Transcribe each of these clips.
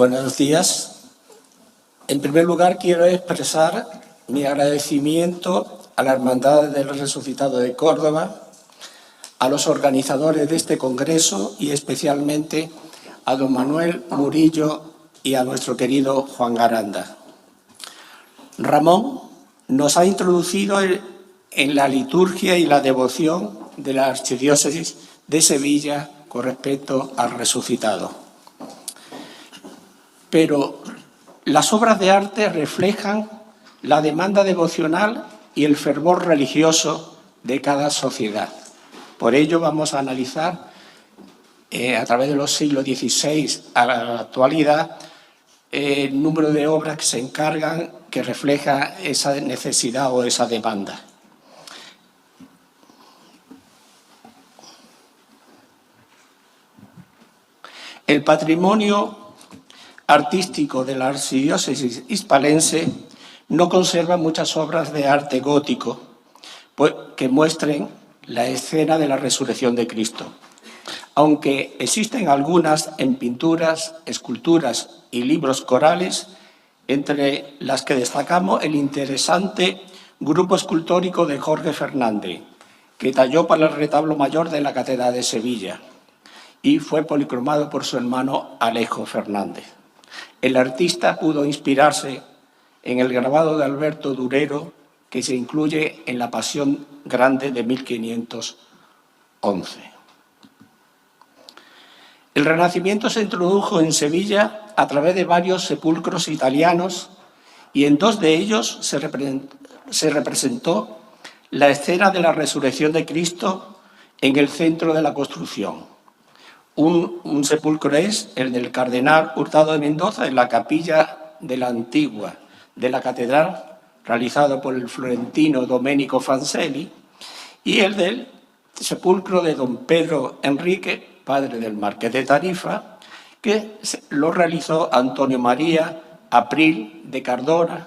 Buenos días. En primer lugar, quiero expresar mi agradecimiento a la Hermandad del Resucitado de Córdoba, a los organizadores de este congreso y especialmente a don Manuel Murillo y a nuestro querido Juan Aranda. Ramón nos ha introducido en la liturgia y la devoción de la Archidiócesis de Sevilla con respecto al resucitado. Pero las obras de arte reflejan la demanda devocional y el fervor religioso de cada sociedad. Por ello vamos a analizar a través de los siglos XVI a la actualidad el número de obras que se encargan que refleja esa necesidad o esa demanda. El patrimonio artístico de la Archidiócesis hispalense no conserva muchas obras de arte gótico que muestren la escena de la resurrección de Cristo, aunque existen algunas en pinturas, esculturas y libros corales, entre las que destacamos el interesante grupo escultórico de Jorge Fernández, que talló para el retablo mayor de la Catedral de Sevilla y fue policromado por su hermano Alejo Fernández. El artista pudo inspirarse en el grabado de Alberto Durero, que se incluye en la Pasión Grande de 1511. El Renacimiento se introdujo en Sevilla a través de varios sepulcros italianos y en dos de ellos se representó la escena de la resurrección de Cristo en el centro de la construcción. Un sepulcro es el del cardenal Hurtado de Mendoza en la capilla de la Antigua de la Catedral, realizado por el florentino Domenico Fancelli, y el del sepulcro de don Pedro Enrique, padre del marqués de Tarifa, que lo realizó Antonio María April de Cardona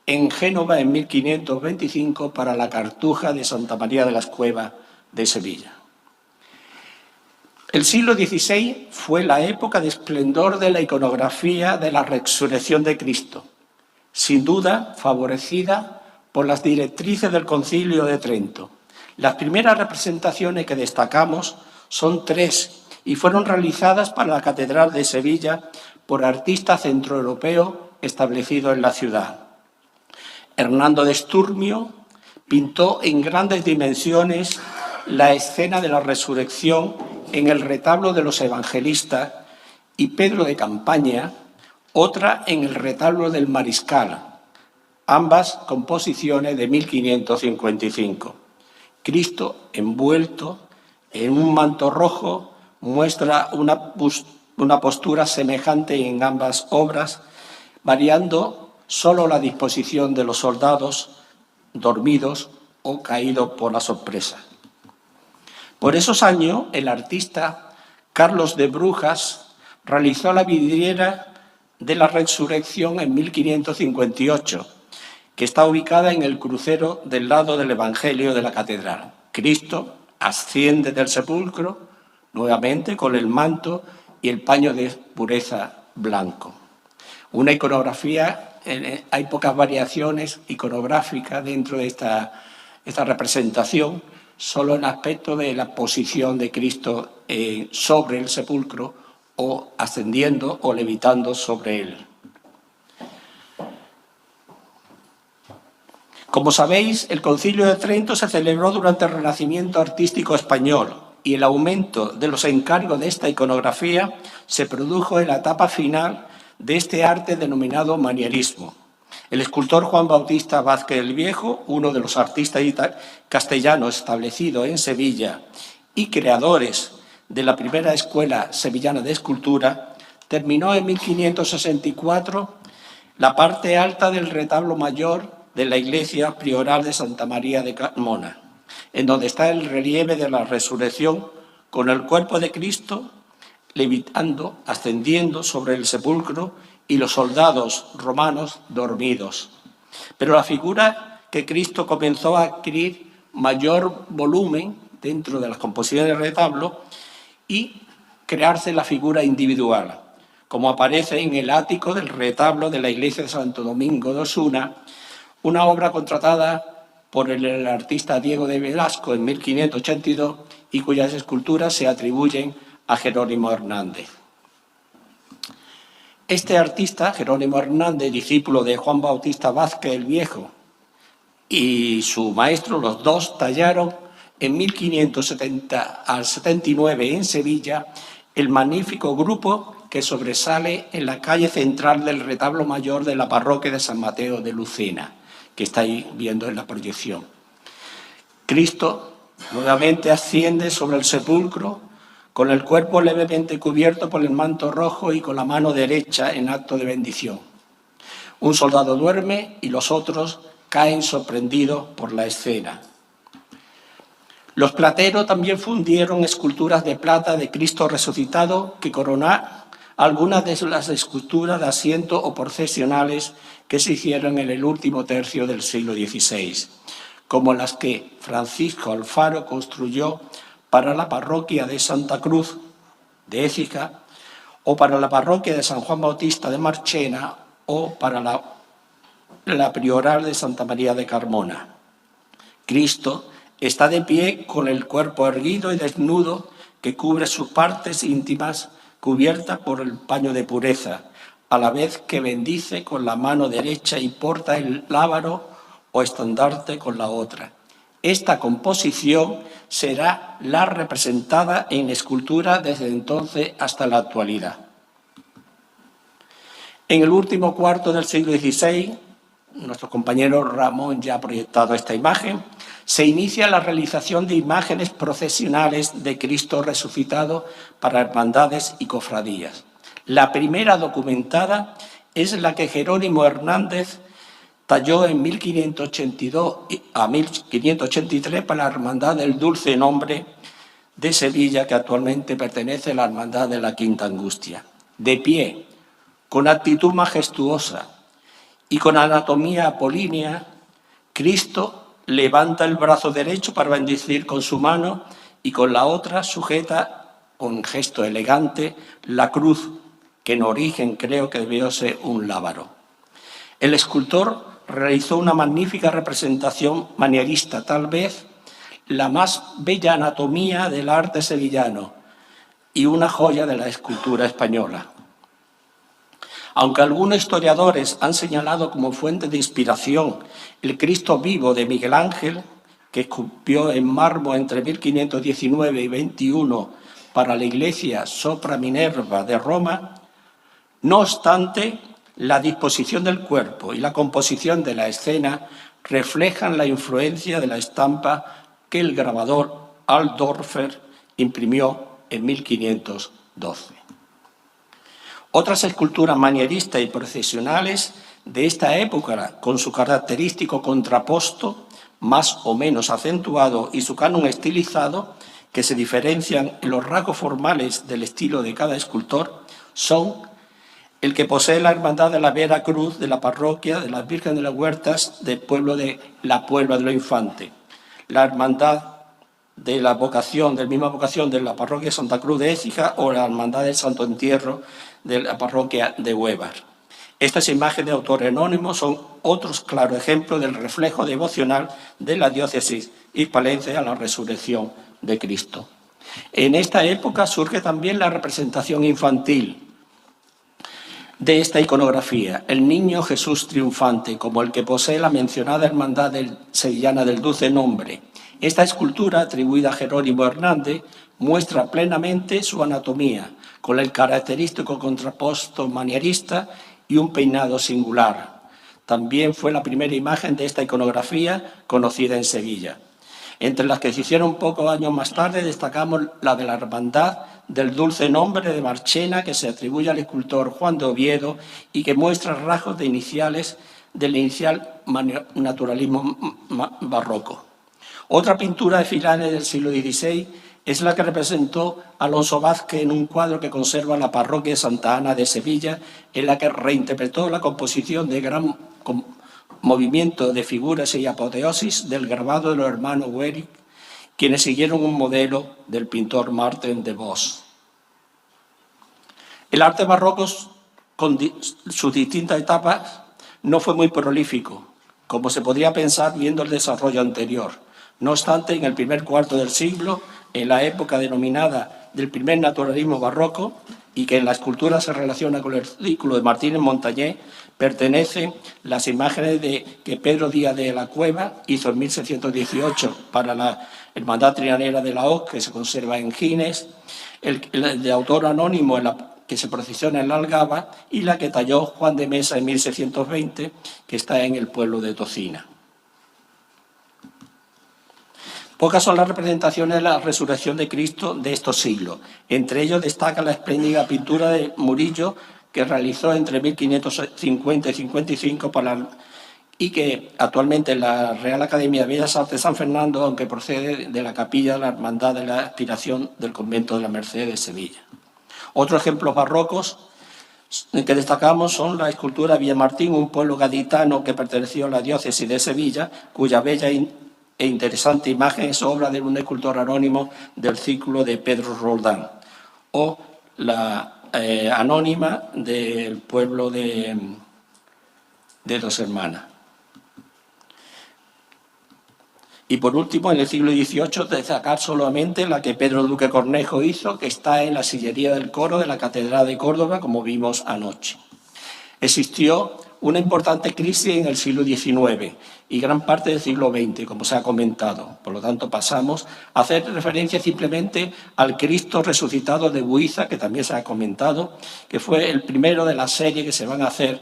en Génova en 1525 para la Cartuja de Santa María de las Cuevas de Sevilla. El siglo XVI fue la época de esplendor de la iconografía de la resurrección de Cristo, sin duda favorecida por las directrices del Concilio de Trento. Las primeras representaciones que destacamos son tres y fueron realizadas para la Catedral de Sevilla por artistas centroeuropeos establecidos en la ciudad. Hernando de Sturmio pintó en grandes dimensiones la escena de la resurrección en el retablo de los evangelistas y Pedro de Campaña, otra en el retablo del Mariscal, ambas composiciones de 1555. Cristo, envuelto en un manto rojo, muestra una postura semejante en ambas obras, variando solo la disposición de los soldados dormidos o caídos por la sorpresa. Por esos años, el artista Carlos de Brujas realizó la vidriera de la Resurrección en 1558, que está ubicada en el crucero del lado del Evangelio de la Catedral. Cristo asciende del sepulcro nuevamente con el manto y el paño de pureza blanco. Una iconografía, hay pocas variaciones iconográficas dentro de esta representación, solo en aspecto de la posición de Cristo sobre el sepulcro o ascendiendo o levitando sobre él. Como sabéis, el Concilio de Trento se celebró durante el Renacimiento artístico español y el aumento de los encargos de esta iconografía se produjo en la etapa final de este arte denominado manierismo. El escultor Juan Bautista Vázquez el Viejo, uno de los artistas castellanos establecidos en Sevilla y creadores de la primera escuela sevillana de escultura, terminó en 1564 la parte alta del retablo mayor de la iglesia prioral de Santa María de Carmona, en donde está el relieve de la resurrección con el cuerpo de Cristo levitando, ascendiendo sobre el sepulcro y los soldados romanos dormidos. Pero la figura que Cristo comenzó a adquirir mayor volumen dentro de las composiciones del retablo y crearse la figura individual. como aparece en el ático del retablo de la iglesia de Santo Domingo de Osuna, una obra contratada por el artista Diego de Velasco en 1582 y cuyas esculturas se atribuyen a Jerónimo Hernández. Este artista, Jerónimo Hernández, discípulo de Juan Bautista Vázquez el Viejo, y su maestro, los dos tallaron en 1570 al 79 en Sevilla el magnífico grupo que sobresale en la calle central del retablo mayor de la parroquia de San Mateo de Lucena, que estáis viendo en la proyección. Cristo nuevamente asciende sobre el sepulcro con el cuerpo levemente cubierto por el manto rojo y con la mano derecha en acto de bendición. Un soldado duerme y los otros caen sorprendidos por la escena. Los plateros también fundieron esculturas de plata de Cristo resucitado que coronan algunas de las esculturas de asiento o procesionales que se hicieron en el último tercio del siglo XVI, como las que Francisco Alfaro construyó para la parroquia de Santa Cruz de Écija, o para la parroquia de San Juan Bautista de Marchena, o para la prioral de Santa María de Carmona. Cristo está de pie con el cuerpo erguido y desnudo que cubre sus partes íntimas cubiertas por el paño de pureza, a la vez que bendice con la mano derecha y porta el lábaro o estandarte con la otra. Esta composición será la representada en escultura desde entonces hasta la actualidad. En el último cuarto del siglo XVI, nuestro compañero Ramón ya ha proyectado esta imagen, se inicia la realización de imágenes procesionales de Cristo resucitado para hermandades y cofradías. La primera documentada es la que Jerónimo Hernández talló en 1582 a 1583 para la Hermandad del Dulce Nombre de Sevilla, que actualmente pertenece a la Hermandad de la Quinta Angustia. De pie, con actitud majestuosa y con anatomía apolínea, Cristo levanta el brazo derecho para bendecir con su mano y con la otra sujeta con gesto elegante la cruz, que en origen creo que debió ser un lábaro. El escultor realizó una magnífica representación manierista, tal vez la más bella anatomía del arte sevillano y una joya de la escultura española. Aunque algunos historiadores han señalado como fuente de inspiración el Cristo vivo de Miguel Ángel, que esculpió en mármol entre 1519 y 21 para la iglesia Sopra Minerva de Roma, no obstante, la disposición del cuerpo y la composición de la escena reflejan la influencia de la estampa que el grabador Altdorfer imprimió en 1512. Otras esculturas manieristas y procesionales de esta época, con su característico contraposto más o menos acentuado y su canon estilizado, que se diferencian en los rasgos formales del estilo de cada escultor, son el que posee la Hermandad de la Vera Cruz de la parroquia de las Vírgenes de las Huertas del pueblo de la Puebla de los Infantes, la Hermandad de la vocación, de la misma vocación de la parroquia de Santa Cruz de Écija o la Hermandad del Santo Entierro de la parroquia de Huévar. Estas imágenes de autor anónimo son otros claros ejemplos del reflejo devocional de la diócesis hispalense a la resurrección de Cristo. En esta época surge también la representación infantil de esta iconografía, el Niño Jesús triunfante, como el que posee la mencionada Hermandad Sevillana del Dulce Nombre. Esta escultura, atribuida a Jerónimo Hernández, muestra plenamente su anatomía, con el característico contraposto manierista y un peinado singular. También fue la primera imagen de esta iconografía conocida en Sevilla. Entre las que se hicieron pocos años más tarde destacamos la de la Hermandad del Dulce Nombre de Marchena, que se atribuye al escultor Juan de Oviedo y que muestra rasgos del inicial naturalismo barroco. Otra pintura de finales del siglo XVI es la que representó Alonso Vázquez en un cuadro que conserva la parroquia de Santa Ana de Sevilla, en la que reinterpretó la composición de gran movimiento de figuras y apoteosis del grabado de los hermanos Wering, quienes siguieron un modelo del pintor Martin de Vos. El arte barroco, con sus distintas etapas, no fue muy prolífico, como se podría pensar viendo el desarrollo anterior. No obstante, en el primer cuarto del siglo, en la época denominada del primer naturalismo barroco, y que en la escultura se relaciona con el círculo de Martínez Montañés, pertenecen las imágenes que Pedro Díaz de la Cueva hizo en 1618 para la Hermandad Trianera de la Hoz, que se conserva en Gines, el de autor anónimo que se procesiona en la Algaba, y la que talló Juan de Mesa en 1620, que está en el pueblo de Tocina. Pocas son las representaciones de la resurrección de Cristo de estos siglos. Entre ellos destaca la espléndida pintura de Murillo, que realizó entre 1550 y 55 y que actualmente en la Real Academia de Bellas Artes de San Fernando, aunque procede de la capilla de la Hermandad de la Aspiración del Convento de la Merced de Sevilla. Otros ejemplos barrocos que destacamos son la escultura de Villamartín, un pueblo gaditano que perteneció a la diócesis de Sevilla, cuya bella e interesante imagen es obra de un escultor anónimo del círculo de Pedro Roldán, o la anónima del pueblo de Dos Hermanas. Y por último, en el siglo XVIII, destacar solamente la que Pedro Duque Cornejo hizo, que está en la sillería del coro de la Catedral de Córdoba, como vimos anoche. Existió una importante crisis en el siglo XIX y gran parte del siglo XX, como se ha comentado. Por lo tanto, pasamos a hacer referencia simplemente al Cristo resucitado de Buiza, que también se ha comentado, que fue el primero de la serie que se van a hacer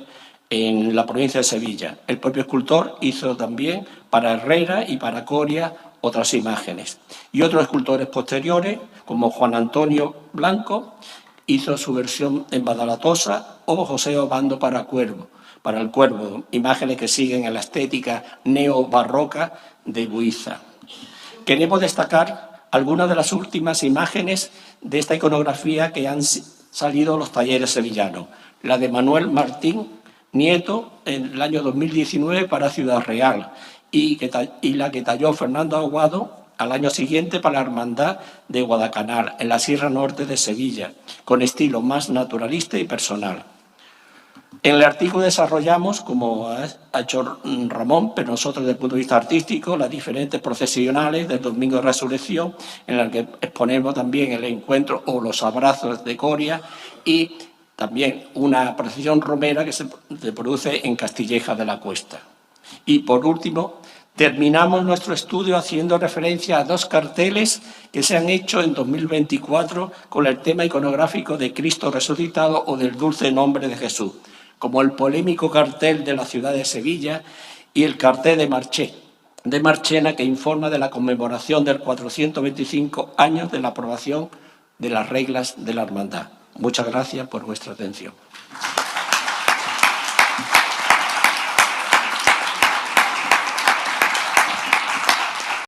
en la provincia de Sevilla. El propio escultor hizo también para Herrera y para Coria otras imágenes. Y otros escultores posteriores, como Juan Antonio Blanco, hizo su versión en Badalatosa, o José Obando para el Cuervo, imágenes que siguen en la estética neobarroca de Buiza. Queremos destacar algunas de las últimas imágenes de esta iconografía que han salido de los talleres sevillanos. La de Manuel Martín Nieto en el año 2019 para Ciudad Real y la que talló Fernando Aguado al año siguiente para la Hermandad de Guadalcanal, en la Sierra Norte de Sevilla, con estilo más naturalista y personal. En el artículo desarrollamos, como ha hecho Ramón, pero nosotros desde el punto de vista artístico, las diferentes procesionales del Domingo de Resurrección, en las que exponemos también el encuentro o los abrazos de Coria y también una procesión romera que se produce en Castilleja de la Cuesta. Y por último, terminamos nuestro estudio haciendo referencia a dos carteles que se han hecho en 2024 con el tema iconográfico de Cristo resucitado o del dulce nombre de Jesús, como el polémico cartel de la ciudad de Sevilla y el cartel de Marchena, que informa de la conmemoración del 425 años de la aprobación de las reglas de la hermandad. Muchas gracias por vuestra atención.